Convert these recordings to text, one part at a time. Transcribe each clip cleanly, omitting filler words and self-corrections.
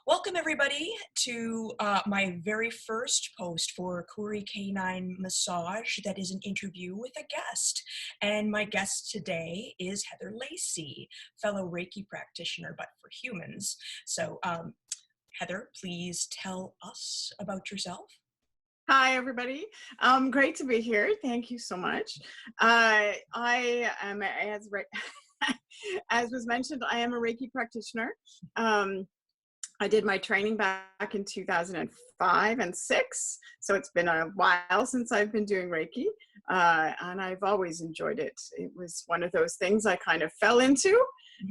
Welcome, everybody, to my very first post for Kuri Canine Massage. That is an interview with a guest. And my guest today is Heather Lacey, fellow Reiki practitioner, but for humans. So, Heather, please tell us about yourself. Hi, everybody. Great to be here. Thank you so much. I am, as was mentioned, I am a Reiki practitioner. I did my training back in 2005 and 6, so it's been a while since I've been doing Reiki, and I've always enjoyed it. It was one of those things I kind of fell into,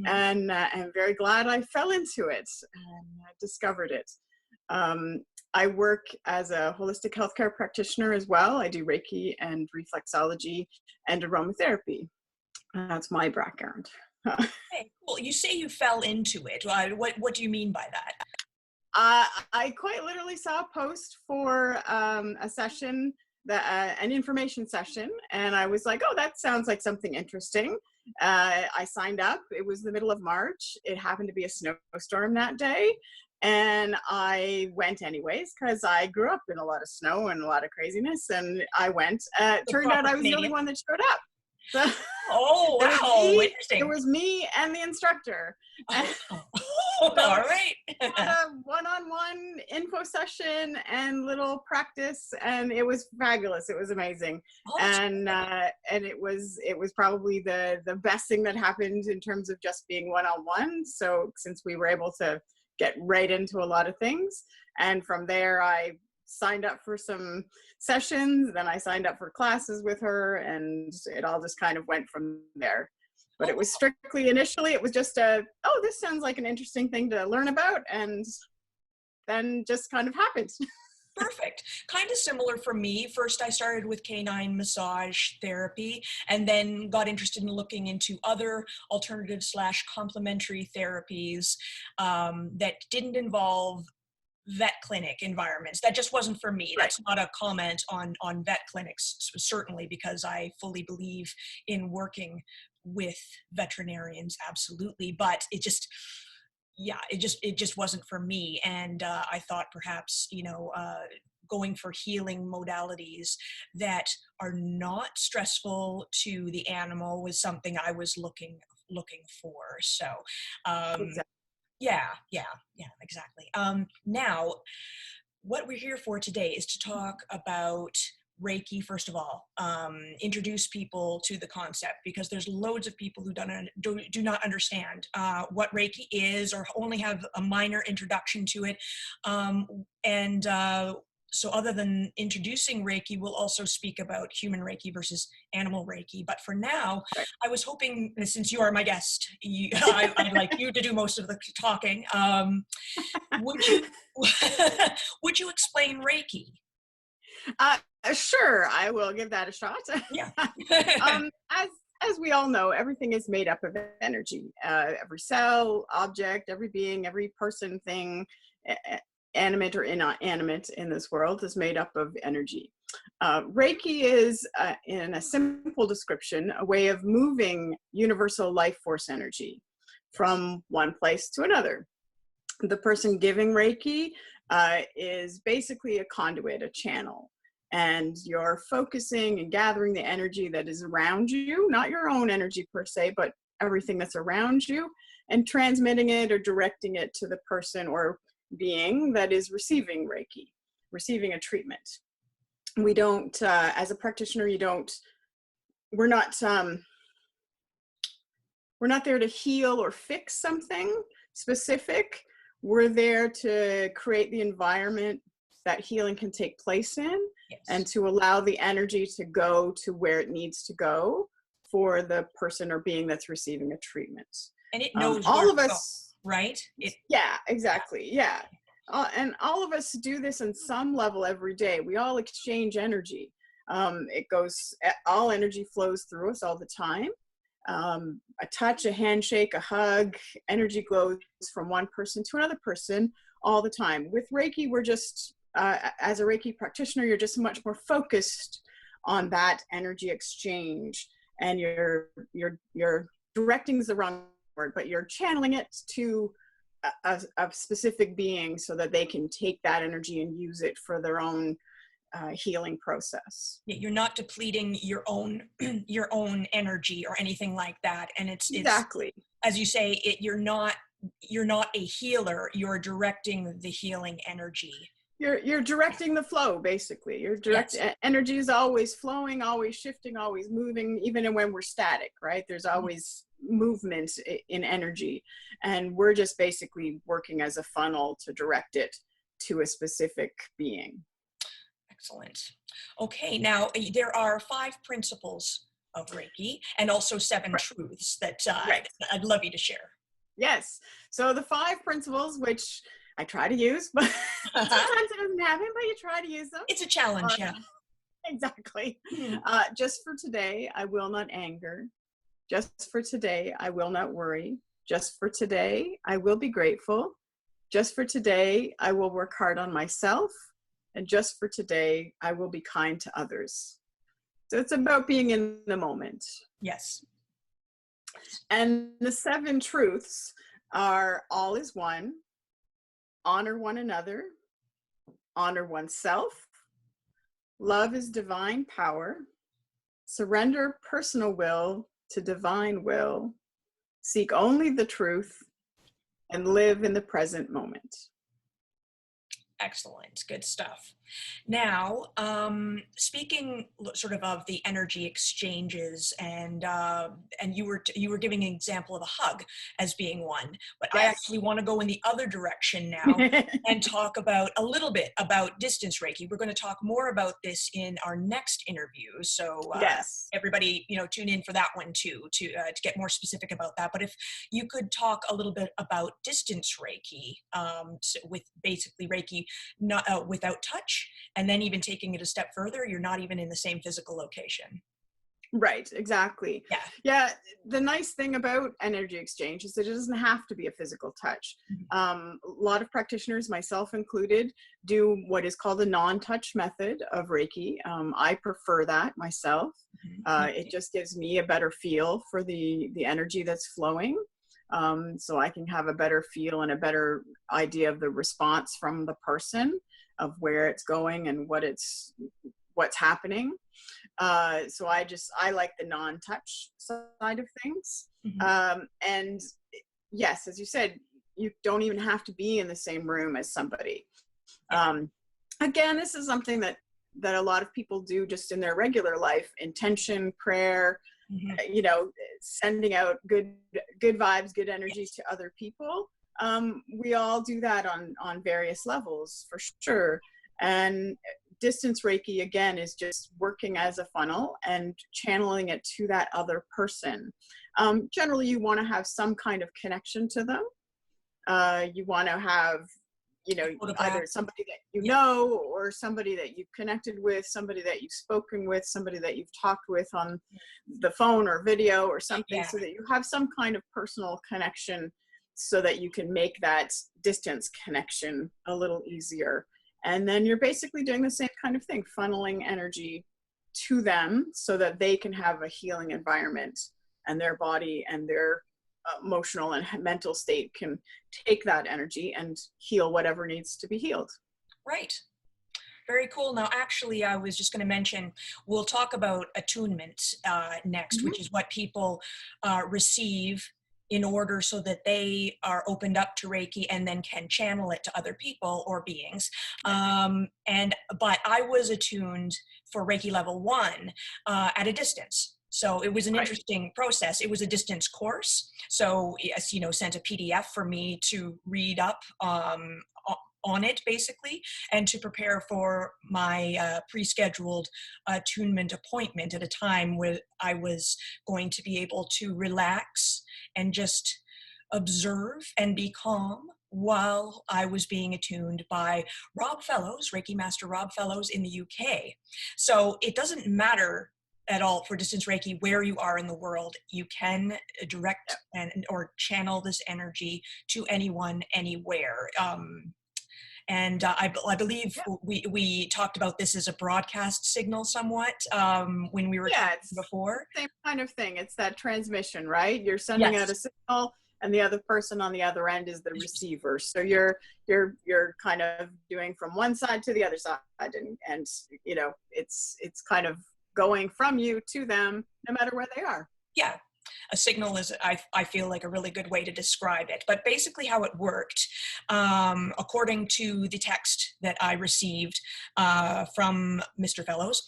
and I'm very glad I fell into it and discovered it. I work as a holistic healthcare practitioner as well. I do Reiki and reflexology and aromatherapy. That's my background. Okay, cool. You say you fell into it. What do you mean by that? I quite literally saw a post for a session, an information session, and I was like, oh, that sounds like something interesting. I signed up. It was the middle of March. It happened to be a snowstorm that day. And I went anyways, because I grew up in a lot of snow and a lot of craziness, and I went. Turned out I was the only one that showed up. So oh, wow, interesting. It was me and the instructor. All right. Had a one-on-one info session and little practice, and it was fabulous. It was amazing. And it was probably the best thing that happened in terms of just being one-on-one. So since we were able to get right into a lot of things, and from there I signed up for some sessions, then I signed up for classes with her, and it all just kind of went from there. But it was strictly, initially it was just oh, this sounds like an interesting thing to learn about, and then just kind of happened. Perfect. Kind of similar for me. First, I started with canine massage therapy and then got interested in looking into other alternative / complementary therapies that didn't involve vet clinic environments. That just wasn't for me. That's not a comment on vet clinics, certainly, because I fully believe in working with veterinarians, absolutely. But it just wasn't for me. And I thought perhaps, going for healing modalities that are not stressful to the animal was something I was looking for. So, Exactly. yeah, exactly. Now, what we're here for today is to talk about Reiki, first of all, introduce people to the concept, because there's loads of people who do not understand what Reiki is, or only have a minor introduction to it. So other than introducing Reiki, we'll also speak about human Reiki versus animal Reiki. But for now, I was hoping, since you are my guest, I'd like you to do most of the talking. Would you explain Reiki? Sure, I will give that a shot. Yeah. As we all know, everything is made up of energy. Every cell, object, every being, every person, thing, animate or inanimate in this world, is made up of energy. Reiki is, in a simple description, a way of moving universal life force energy from one place to another. The person giving Reiki is basically a conduit, a channel. And you're focusing and gathering the energy that is around you, not your own energy per se, but everything that's around you, and transmitting it or directing it to the person or being that is receiving Reiki, receiving a treatment. We don't, as a practitioner, we're not there to heal or fix something specific. We're there to create the environment that healing can take place in. Yes. And to allow the energy to go to where it needs to go for the person or being that's receiving a treatment. And it knows all of us, right? Yeah, exactly. Yeah. And all of us do this on some level every day. We all exchange energy. All energy flows through us all the time. A touch, a handshake, a hug, energy goes from one person to another person all the time. With Reiki, we're just, as a Reiki practitioner, you're just much more focused on that energy exchange, and you're directing is the wrong word, but you're channeling it to a specific being so that they can take that energy and use it for their own healing process. You're not depleting your own your own energy or anything like that. And it's Exactly. as you say, you're not a healer, you're directing the healing energy. You're directing the flow, basically. Your direct Yes. energy is always flowing, always shifting, always moving, even when we're static, right? There's always movement in energy, and we're just basically working as a funnel to direct it to a specific being. Excellent. Okay, now there are 5 principles of Reiki and also 7 Right. truths that Right. I'd love you to share. Yes. So the 5 principles, which I try to use, but sometimes it doesn't happen, but you try to use them. It's a challenge, yeah. Exactly. Mhm. Just for today, I will not anger. Just for today, I will not worry. Just for today, I will be grateful. Just for today, I will work hard on myself. And just for today, I will be kind to others. So it's about being in the moment. Yes. And the 7 truths are: all is one, honor one another, honor oneself, love is divine power, surrender personal will to divine will, seek only the truth, and live in the present moment. Excellent. Good stuff. Now, speaking sort of the energy exchanges, and you were giving an example of a hug as being one, but I Yes. actually want to go in the other direction now and talk about a little bit about distance Reiki. We're going to talk more about this in our next interview, so Yes. everybody, tune in for that one too, to get more specific about that. But if you could talk a little bit about distance Reiki, so with basically Reiki not without touch, and then even taking it a step further, you're not even in the same physical location. Right, exactly. Yeah. Yeah, the nice thing about energy exchange is that it doesn't have to be a physical touch. A lot of practitioners, myself included, do what is called a non-touch method of Reiki. I prefer that myself. It just gives me a better feel for the energy that's flowing. So I can have a better feel and a better idea of the response from the person, of where it's going and what's happening. So I like the non-touch side of things. And yes, as you said, you don't even have to be in the same room as somebody. Again, this is something that a lot of people do just in their regular life: intention, prayer, sending out good vibes, good energy to other people. We all do that on various levels, for sure. And distance Reiki, again, is just working as a funnel and channeling it to that other person. Generally, you want to have some kind of connection to them. You want to have, either somebody that you know, or somebody that you've connected with, somebody that you've spoken with, somebody that you've talked with on the phone or video or something, so that you have some kind of personal connection, so that you can make that distance connection a little easier. And then you're basically doing the same kind of thing, funneling energy to them so that they can have a healing environment, and their body and their emotional and mental state can take that energy and heal whatever needs to be healed. Right. Very cool. Now, actually, I was just going to mention, we'll talk about attunement next, which is what people receive in order so that they are opened up to Reiki and then can channel it to other people or beings. But I was attuned for Reiki level 1 at a distance. So it was an interesting process. It was a distance course. So yes, sent a PDF for me to read up on it, basically, and to prepare for my pre-scheduled attunement appointment at a time where I was going to be able to relax and just observe and be calm while I was being attuned by Rob Fellows, Reiki Master Rob Fellows in the UK. So it doesn't matter at all for distance Reiki where you are in the world. You can direct or channel this energy to anyone, anywhere. And I believe we talked about this as a broadcast signal somewhat when we were talking before. Same kind of thing. It's that transmission, right? You're sending out a signal, and the other person on the other end is the receiver. So you're kind of doing from one side to the other side, and you know, it's kind of going from you to them, no matter where they are. Yeah. A signal is, I feel like, a really good way to describe it. But basically how it worked, according to the text that I received from Mr. Fellows,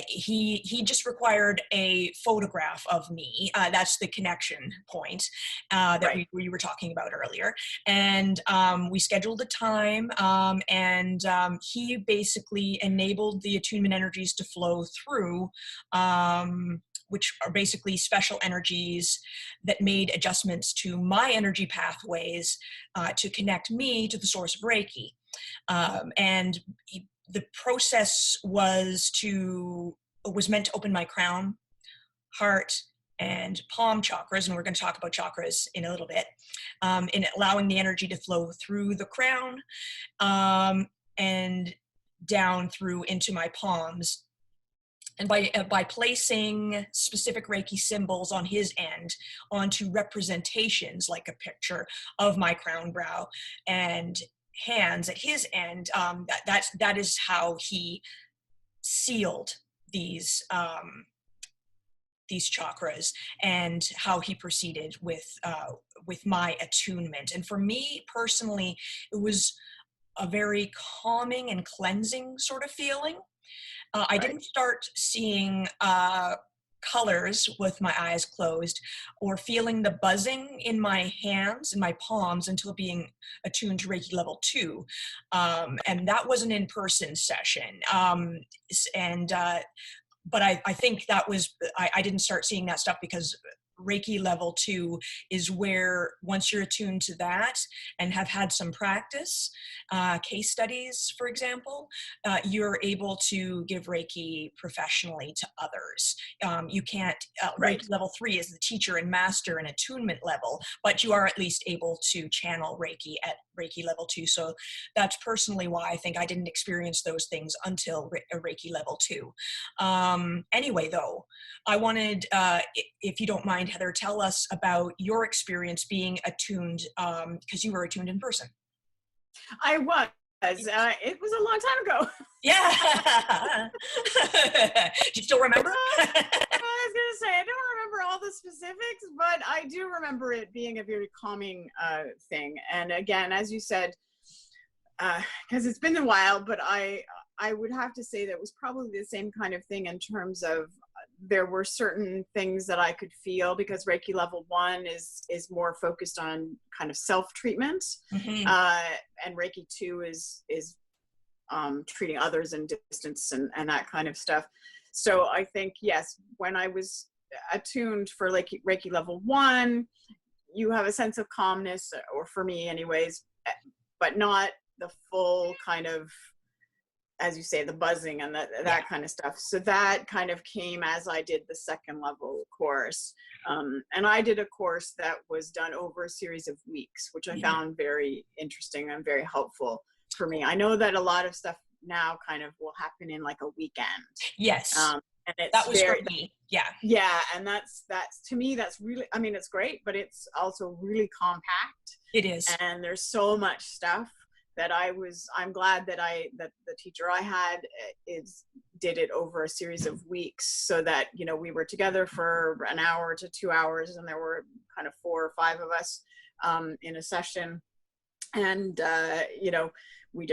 he just required a photograph of me. That's the connection point that Right. we were talking about earlier. And we scheduled a time, and he basically enabled the attunement energies to flow through, which are basically special energies that made adjustments to my energy pathways to connect me to the source of Reiki. And the process was meant to open my crown, heart, and palm chakras, and we're going to talk about chakras in a little bit, in allowing the energy to flow through the crown and down through into my palms. And by placing specific Reiki symbols on his end onto representations like a picture of my crown, brow, and hands at his end, that is how he sealed these chakras, and how he proceeded with my attunement. And for me personally, it was a very calming and cleansing sort of feeling. I Right. didn't start seeing colors with my eyes closed or feeling the buzzing in my hands and my palms until being attuned to Reiki level 2. And that was an in-person session. But I think that was, I didn't start seeing that stuff because Reiki level 2 is where, once you're attuned to that and have had some practice, case studies, for example, you're able to give Reiki professionally to others. You can't, Right. Reiki level 3 is the teacher and master and attunement level, but you are at least able to channel Reiki at Reiki level 2. So that's personally why I think I didn't experience those things until Reiki level 2. Anyway, though, I wanted, if you don't mind, Heather, tell us about your experience being attuned, because you were attuned in person. I was. It was a long time ago. Yeah. Do you still remember? I was gonna say I don't remember all the specifics, but I do remember it being a very calming thing. And again, as you said, because it's been a while, but I would have to say that was probably the same kind of thing in terms of there were certain things that I could feel, because Reiki level 1 is more focused on kind of self-treatment, Mm-hmm. and Reiki 2 is treating others in distance and that kind of stuff. So I think, yes, when I was attuned for Reiki level 1, you have a sense of calmness, or for me anyways, but not the full kind of, as you say, the buzzing and that kind of stuff. So that kind of came as I did the second level course. And I did a course that was done over a series of weeks, which I found very interesting and very helpful for me. I know that a lot of stuff now kind of will happen in like a weekend. Yes. And it's That was for me. Yeah. Yeah. And that's to me, that's really, I mean, it's great, but it's also really compact. It is. And there's so much stuff that I'm glad that the teacher I had did it over a series of weeks, so that, you know, we were together for an hour to 2 hours, and there were kind of 4 or 5 of us in a session. And, you know, we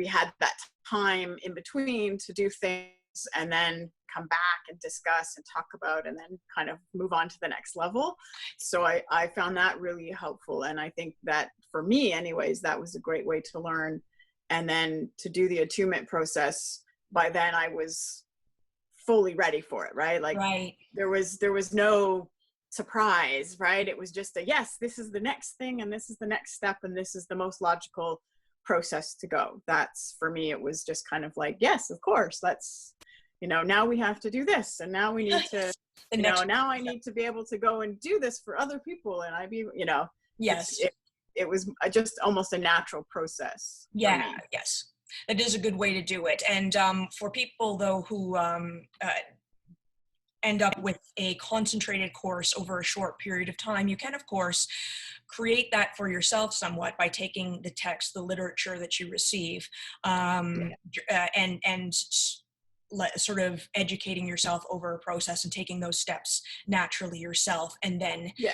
had that time in between to do things and then come back and discuss and talk about, and then kind of move on to the next level. So I found that really helpful. And I think that for me anyways, that was a great way to learn. And then to do the attunement process, by then I was fully ready for it, right? Like right. there was no surprise, right? It was just yes, this is the next thing, and this is the next step, and this is the most logical process to go. That's, for me, it was just kind of like, yes, of course, let's, you know, now we have to do this, and now we need to, you know, now I need to be able to go and do this for other people, and you know, yes, it was just almost a natural process. Yeah, yes, that is a good way to do it. And for people though who end up with a concentrated course over a short period of time, you can, of course, create that for yourself somewhat by taking the text, the literature that you receive, and sort of educating yourself over a process and taking those steps naturally yourself, and then Yeah.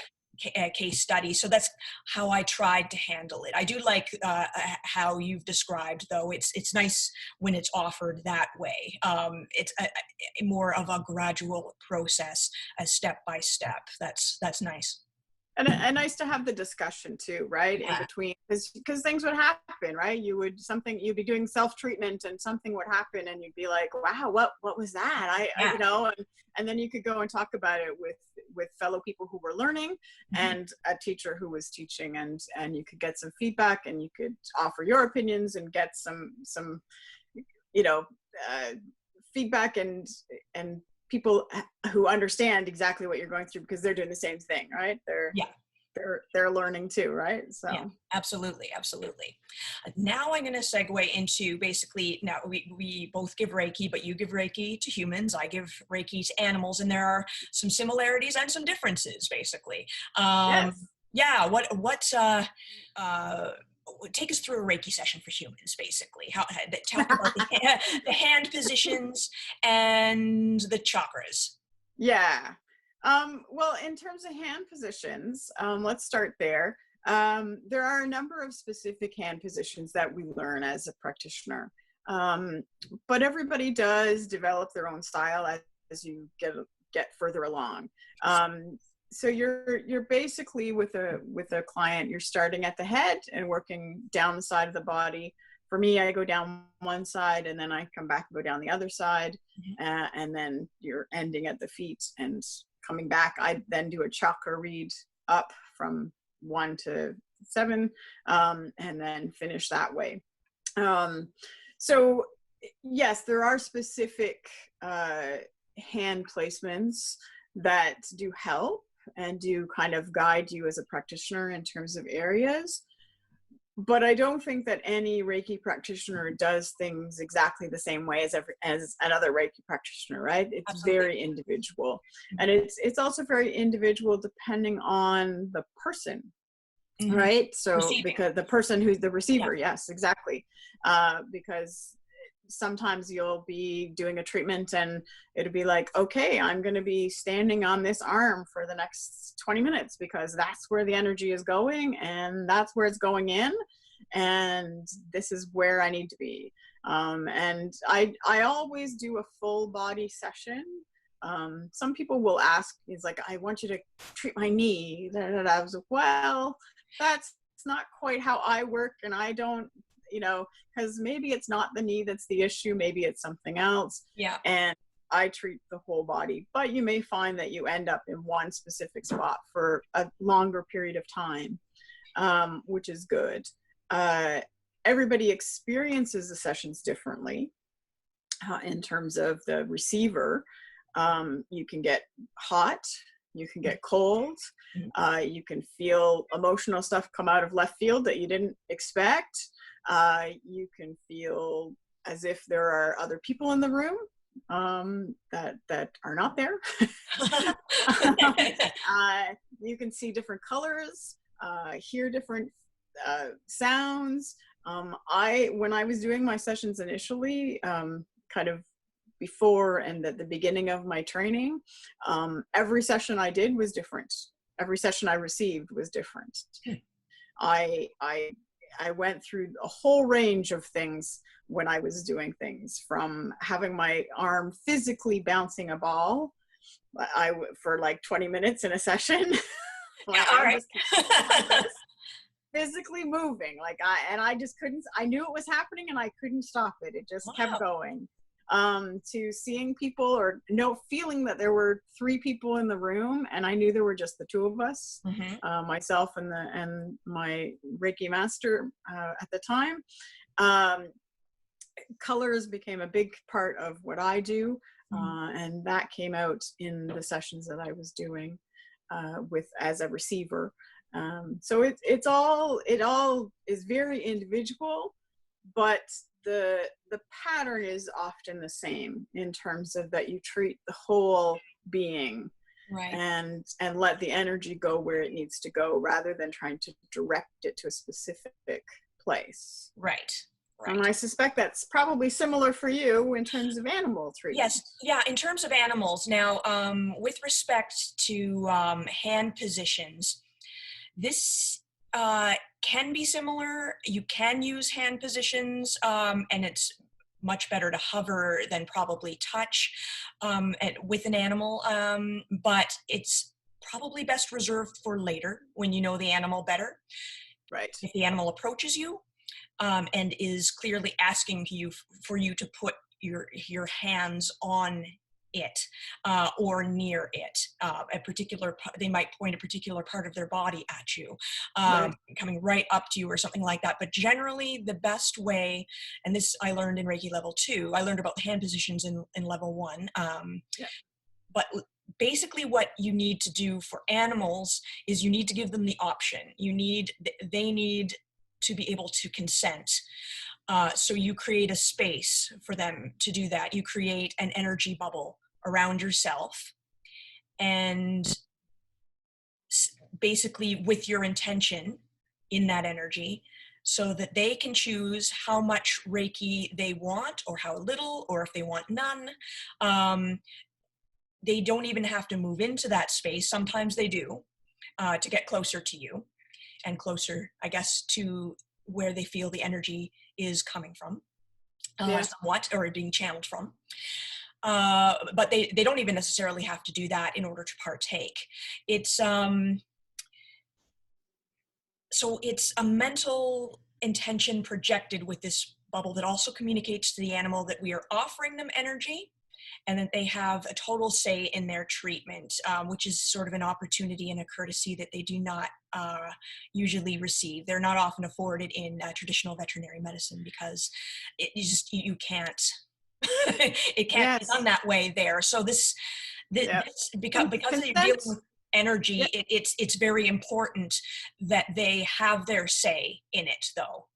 Case study. So that's how I tried to handle it. I do like how you've described, though. It's nice when it's offered that way. It's more of a gradual process, a step by step. That's nice. And nice to have the discussion too, right? In Yeah. between, because things would happen, right? You'd be doing self-treatment and something would happen and you'd be like, wow, what was that? I Yeah. and then you could go and talk about it with fellow people who were learning and a teacher who was teaching, and you could get some feedback and you could offer your opinions and get some feedback and people who understand exactly what you're going through because they're doing the same thing, right? They're learning too, right? So yeah, absolutely. Now I'm going to segue into, basically, now we both give Reiki, but you give Reiki to humans, I give Reiki to animals, and there are some similarities and some differences, basically. yes. Yeah. Take us through a Reiki session for humans, basically. Talk about the hand positions and the chakras. Yeah. Well, in terms of hand positions, let's start there. There are a number of specific hand positions that we learn as a practitioner. But everybody does develop their own style as you get further along. So you're basically with a client, you're starting at the head and working down the side of the body. For me, I go down one side and then I come back and go down the other side, and then you're ending at the feet and coming back. I then do a chakra read up from 1 to 7, and then finish that way. So yes, there are specific hand placements that do help and do kind of guide you as a practitioner in terms of areas. But I don't think that any Reiki practitioner does things exactly the same way as another Reiki practitioner, right? It's Absolutely. very individual. And it's also very individual depending on the person, right? So Receiving. because the person who's the receiver, yes, exactly. Because sometimes you'll be doing a treatment and it'll be like, okay, I'm going to be standing on this arm for the next 20 minutes because that's where the energy is going and that's where it's going in, and this is where I need to be. And I always do a full body session. Some people will ask, it's like, I want you to treat my knee. I was like, well, that's not quite how I work, and I don't, because maybe it's not the knee that's the issue, maybe it's something else. Yeah. And I treat the whole body, but you may find that you end up in one specific spot for a longer period of time, which is good. Everybody experiences the sessions differently. In terms of the receiver, you can get hot, you can get cold, you can feel emotional stuff come out of left field that you didn't expect. You can feel as if there are other people in the room that are not there. You can see different colors, hear different sounds. When I was doing my sessions initially, kind of before and at the beginning of my training, every session I did was different. Every session I received was different. I went through a whole range of things when I was doing things, from having my arm physically bouncing a ball for like 20 minutes in a session. My arm just kept like this, physically moving. I just couldn't, I knew it was happening and I couldn't stop it. It just kept going. To seeing people or feeling that there were 3 people in the room and I knew there were just the 2 of us, myself and my Reiki master at the time. Colors became a big part of what I do, and that came out in the sessions that I was doing as a receiver. So it all is very individual, but the pattern is often the same in terms of that you treat the whole being, Right. and let the energy go where it needs to go rather than trying to direct it to a specific place. Right. And Right. I suspect that's probably similar for you in terms of animal treatment. Yes, yeah, in terms of animals, now, with respect to hand positions, this can be similar. You can use hand positions, and it's much better to hover than probably touch with an animal, but it's probably best reserved for later when you know the animal better. Right. If the animal approaches you, and is clearly asking you for you to put your hands on it, or near it, they might point a particular part of their body at you, Right. coming right up to you or something like that. But generally the best way, and this I learned in Reiki level 2, I learned about the hand positions in level 1, Yeah. but basically what you need to do for animals is you need to give them the option. They need to be able to consent. So you create a space for them to do that. You create an energy bubble around yourself, and basically with your intention in that energy, so that they can choose how much Reiki they want, or how little, or if they want none. Um, they don't even have to move into that space. Sometimes they do, to get closer to you and closer, I guess, to where they feel the energy is coming from, Yeah. somewhat, or being channeled from. But they don't even necessarily have to do that in order to partake. It's so it's a mental intention projected with this bubble that also communicates to the animal that we are offering them energy, and that they have a total say in their treatment, which is sort of an opportunity and a courtesy that they do not usually receive. They're not often afforded in traditional veterinary medicine, because you can't. It can't be done Yes. that way there. So Yeah. this because you're dealing Consent. with energy, Yeah. it's very important that they have their say in it, though.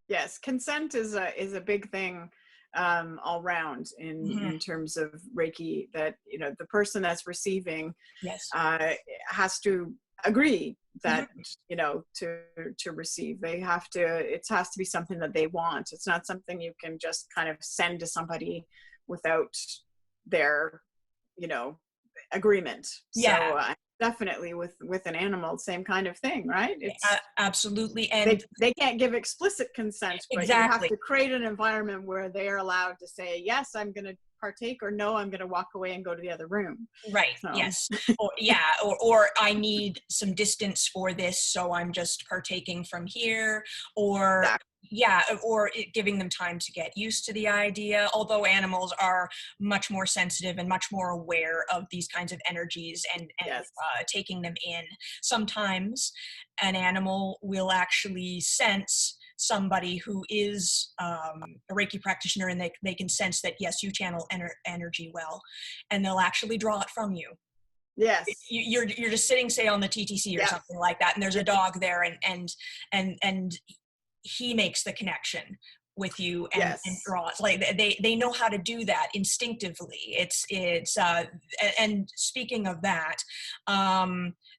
Yes. Consent is a big thing, all round Hmm. in terms of Reiki. That the person that's receiving Yes. uh, has to agree that Hmm. to receive. They have to. It has to be something that they want. It's not something you can just kind of send to somebody without their you know agreement. So Yeah, definitely with an animal, same kind of thing, right? It's absolutely, they and they can't give explicit consent, but you have exactly. to create an environment where they are allowed to say yes, I'm going to partake, or no, I'm going to walk away and go to the other room. Right. So Yes. Or yeah. Or I need some distance for this, so I'm just partaking from here. Or exactly. yeah. Or giving them time to get used to the idea. Although animals are much more sensitive and much more aware of these kinds of energies, and Yes. taking them in. Sometimes an animal will actually sense somebody who is a Reiki practitioner, and they can sense that, yes, you channel energy well, and they'll actually draw it from you. Yes. You're just sitting, say, on the TTC or Yeah. something like that, and there's Yeah. a dog there, and he makes the connection with you, and Yes. draws. Like they know how to do that instinctively. And speaking of that,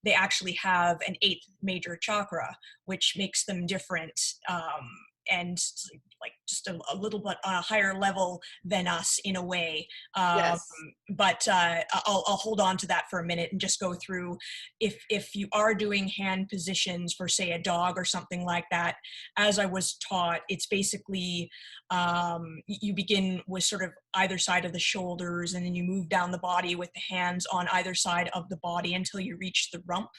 they actually have an eighth major chakra, which makes them different, and like just a little bit on a higher level than us in a way. um, Yes. but I'll hold on to that for a minute and just go through, if you are doing hand positions for, say, a dog or something like that, as I was taught, it's basically, you begin with sort of either side of the shoulders, and then you move down the body with the hands on either side of the body until you reach the rump,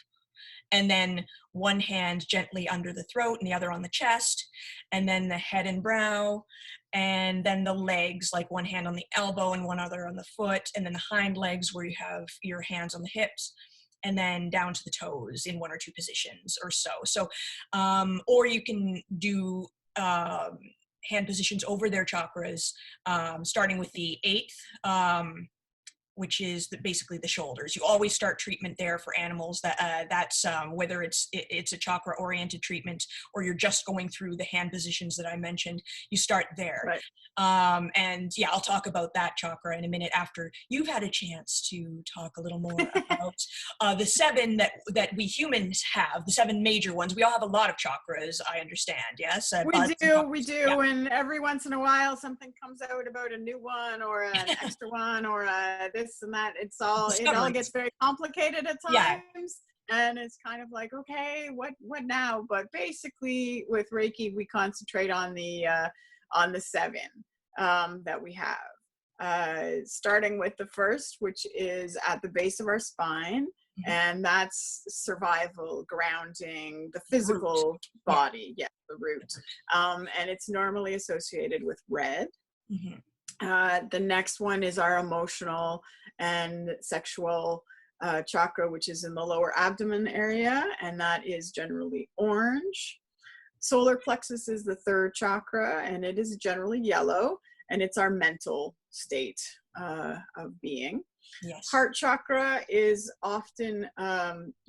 and then one hand gently under the throat and the other on the chest, and then the head and brow, and then the legs, like one hand on the elbow and one other on the foot, and then the hind legs where you have your hands on the hips, and then down to the toes in one or two positions or so. So, or you can do hand positions over their chakras, starting with the eighth. which is basically the shoulders. You always start treatment there for animals. That's whether it's a chakra oriented treatment or you're just going through the hand positions that I mentioned, you start there. Right. And yeah, I'll talk about that chakra in a minute after you've had a chance to talk a little more about the 7 that we humans have, the 7 major ones. We all have a lot of chakras, I understand. Yes, We do, and every once in a while something comes out about a new one or an extra one or this and that. It all gets very complicated at times, and it's kind of like, okay, what now? But basically, with Reiki, we concentrate on the 7 that we have. Starting with the first, which is at the base of our spine. And that's survival, grounding, the physical body, the root. And it's normally associated with red. The next one is our emotional and sexual chakra, which is in the lower abdomen area, and that is generally orange. Solar plexus is the 3rd chakra, and it is generally yellow, and it's our mental state of being. Yes. Heart chakra is often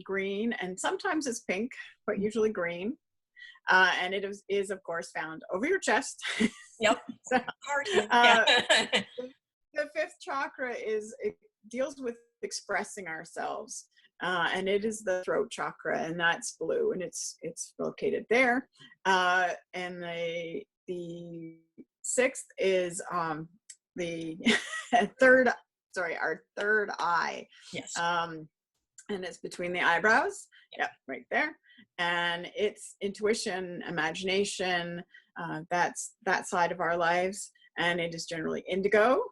green, and sometimes it's pink, but usually green. And it is of course found over your chest. Yep. So, Heart. the 5th chakra it deals with expressing ourselves, and it is the throat chakra, and that's blue, and it's located there. And the 6th is the our third eye. Yes. And it's between the eyebrows. Yep, right there. And it's intuition, imagination, that's that side of our lives. And it is generally indigo.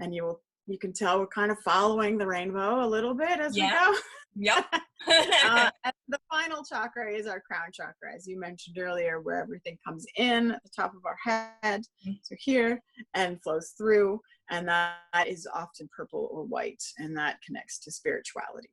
And you can tell we're kind of following the rainbow a little bit as we go. Yep. And the final chakra is our crown chakra, as you mentioned earlier, where everything comes in at the top of our head, so here, and flows through, and that is often purple or white, and that connects to spirituality.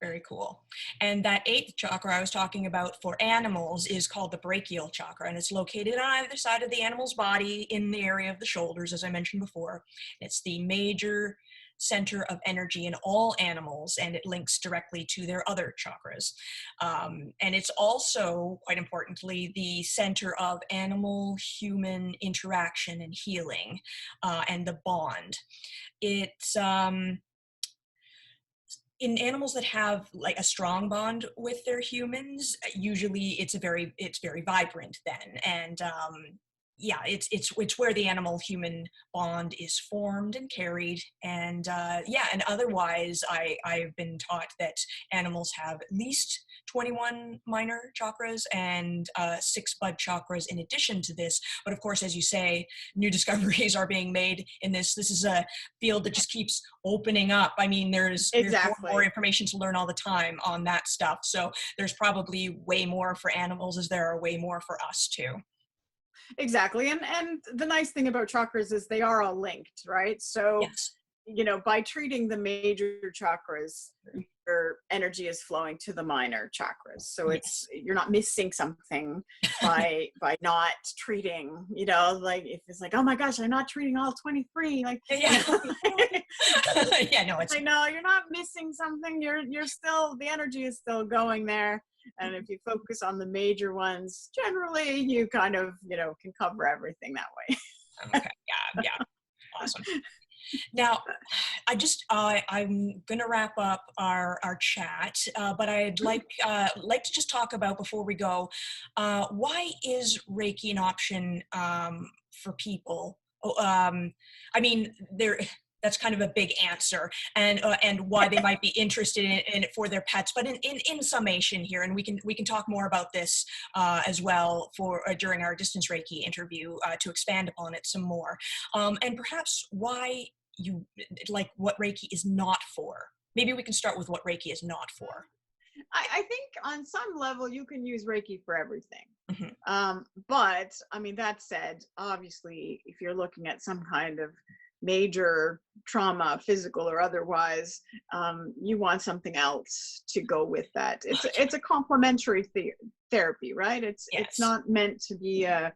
Very cool. And that 8th chakra I was talking about for animals is called the brachial chakra, and it's located on either side of the animal's body in the area of the shoulders, as I mentioned before. It's the major center of energy in all animals, and it links directly to their other chakras. And it's also, quite importantly, the center of animal-human interaction and healing, and the bond. It's in animals that have like a strong bond with their humans, usually it's very vibrant then. And it's where the animal human bond is formed and carried. And and otherwise I've been taught that animals have at least 21 minor chakras and 6 bud chakras in addition to this. But of course, as you say, new discoveries are being made in this. This is a field that just keeps opening up. I mean, there's more information to learn all the time on that stuff. So there's probably way more for animals as there are way more for us too. Exactly. And the nice thing about chakras is they are all linked, right? So, yes. By treating the major chakras, your energy is flowing to the minor chakras. So you're not missing something by not treating, like if it's like, oh my gosh, I'm not treating all 23. Like, I know you're not missing something. You're still, the energy is still going there. And if you focus on the major ones, generally you kind of, can cover everything that way. Okay. Yeah. Awesome. Now, I'm going to wrap up our chat, but I'd like to just talk about, before we go, why is Reiki an option for people? I mean, that's kind of a big answer, and why they might be interested in it for their pets. But in summation here, and we can talk more about this as well for during our distance Reiki interview to expand upon it some more, and perhaps why you like what Reiki is not for. Maybe we can start with what Reiki is not for. I think on some level you can use Reiki for everything. Mm-hmm. But I mean, that said, obviously, if you're looking at some kind of major trauma, physical or otherwise, you want something else to go with that. It's a complementary therapy, right? It's not meant to be a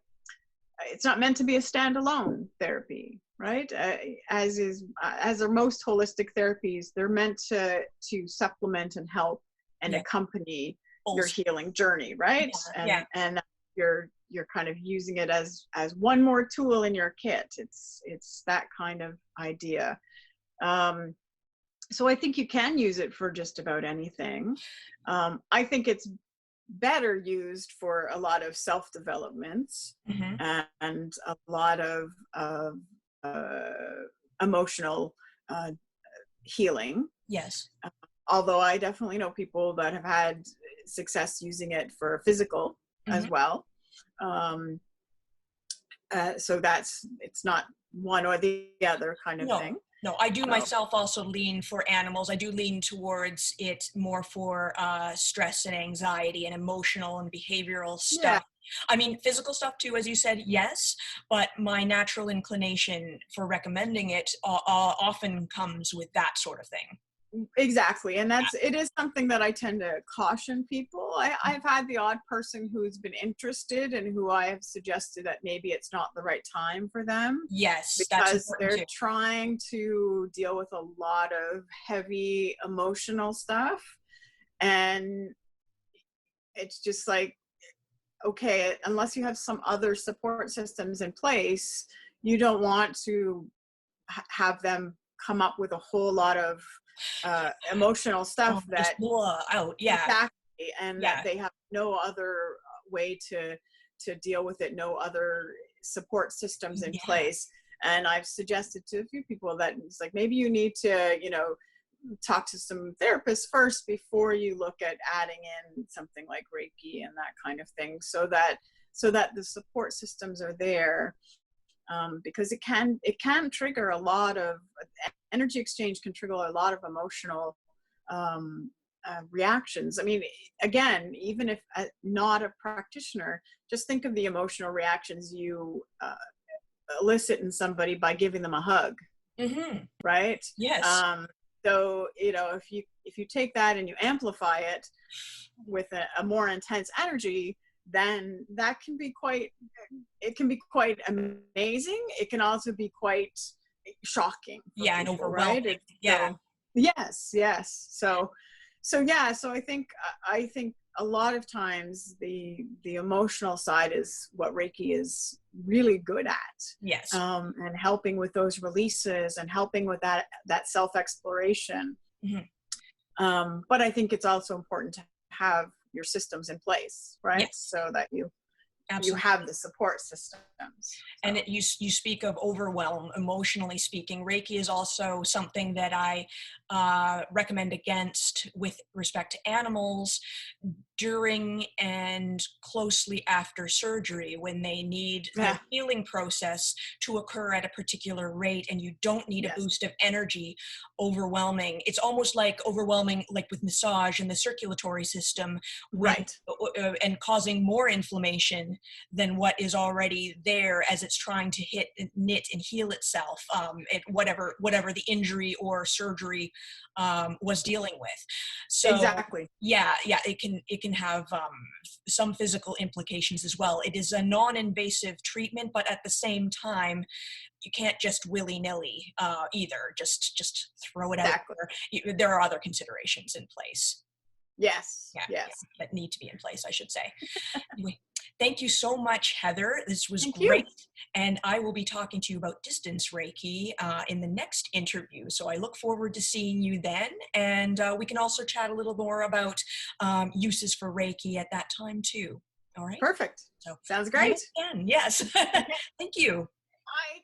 it's not meant to be a standalone therapy, right? As are most holistic therapies, they're meant to supplement and help and Yeah. accompany your Also, healing journey, right? yeah. And you're kind of using it as one more tool in your kit. It's that kind of idea. So I think you can use it for just about anything. I think it's better used for a lot of self-development Hmm. and a lot of emotional healing. Yes. Although I definitely know people that have had success using it for physical as Hmm. well. Um, so it's not one or the other kind of No, thing. no, I do So myself also lean for animals. I do lean towards it more for stress and anxiety and emotional and behavioral yeah, stuff. I mean, physical stuff too, as you said, yes, but my natural inclination for recommending it often comes with that sort of thing. exactly. And it is something that I tend to caution people. I've had the odd person who's been interested and who I have suggested that maybe it's not the right time for them Yes, that's because important they're too. trying to deal with a lot of heavy emotional stuff. And it's just like, okay, unless you have some other support systems in place, you don't want to have them come up with a whole lot of emotional stuff Just that blah out. Yeah, exactly, and that yeah, they have no other way to deal with it, no other support systems in yeah. place. And I've suggested to a few people that it's like maybe you need to, talk to some therapists first before you look at adding in something like Reiki and that kind of thing, so that the support systems are there, because it can trigger a lot of energy exchange, can trigger a lot of emotional um, reactions. I mean, again, even if not a practitioner, just think of the emotional reactions you elicit in somebody by giving them a hug, Hmm. right? Yes. Um, so if you take that and you amplify it with a more intense energy, then that can be quite amazing. It can also be quite shocking for Yeah, and people, overwhelming. right? Yeah. So yes. So I think a lot of times the emotional side is what Reiki is really good at, Yes. and helping with those releases and helping with that self exploration. Hmm. But I think it's also important to have your systems in place, right? Yes. So that you Absolutely. have the support systems. And So you speak of overwhelm, emotionally speaking. Reiki is also something that I recommend against with respect to animals during and closely after surgery when they need their yeah, healing process to occur at a particular rate and you don't need a yes, boost of energy overwhelming. It's almost like overwhelming, like with massage and the circulatory system, when right, and causing more inflammation than what is already there as it's trying to hit and knit and heal itself, whatever the injury or surgery was dealing with. So exactly. yeah, it can have some physical implications as well. It is a non-invasive treatment, but at the same time you can't just willy-nilly either just throw it out Exactly. there. There are other considerations in place. Yes, Yeah, yes. that need to be in place, I should say. Anyway, thank you so much, Heather. This was Thank great. you. And I will be talking to you about distance Reiki in the next interview. So I look forward to seeing you then. And we can also chat a little more about uses for Reiki at that time, too. All right. Perfect. So Sounds great. thanks again. Yes. Okay. Thank you. Bye.